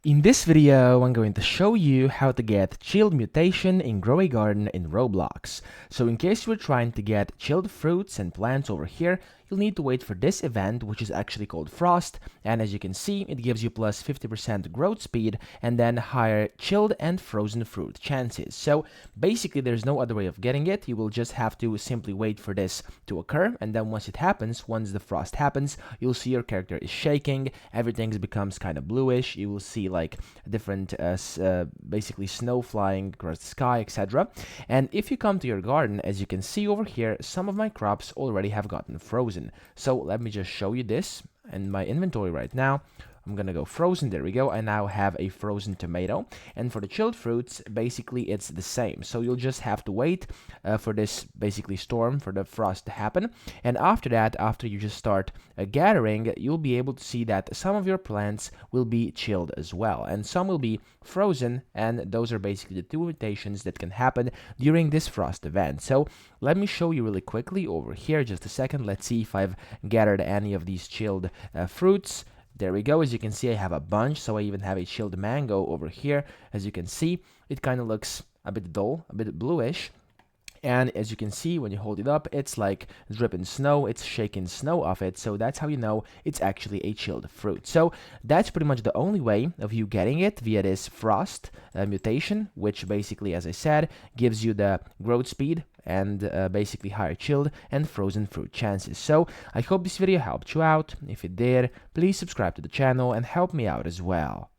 In this video, I'm going to show you how to get Chilled Mutation in Grow a Garden in Roblox. So in case you're trying to get chilled fruits and plants over here, you'll need to wait for this event, which is actually called Frost, and as you can see, it gives you plus 50% growth speed and then higher chilled and frozen fruit chances. So basically there's no other way of getting it. You will just have to simply wait for this to occur, and then once it happens, once the frost happens, you'll see your character is shaking, everything becomes kind of bluish, you will see like different basically snow flying across the sky, etc. And if you come to your garden, as you can see over here, some of my crops already have gotten frozen. So let me just show you this in my inventory right now. I'm gonna go frozen. There we go. I now have a frozen tomato. And for the chilled fruits, basically it's the same. So you'll just have to wait for this basically storm, for the frost to happen. And after that, after you just start gathering, you'll be able to see that some of your plants will be chilled as well. And some will be frozen. And those are basically the two mutations that can happen during this frost event. So let me show you really quickly over here. Just a second. Let's see if I've gathered any of these chilled fruits. There we go. As you can see, I have a bunch, so I even have a chilled mango over here. As you can see, it kind of looks a bit dull, a bit bluish. And as you can see, when you hold it up, it's like dripping snow, it's shaking snow off it, so that's how you know it's actually a chilled fruit. So that's pretty much the only way of you getting it via this frost mutation, which basically, as I said, gives you the growth speed and basically higher chilled and frozen fruit chances. So I hope this video helped you out. If it did, please subscribe to the channel and help me out as well.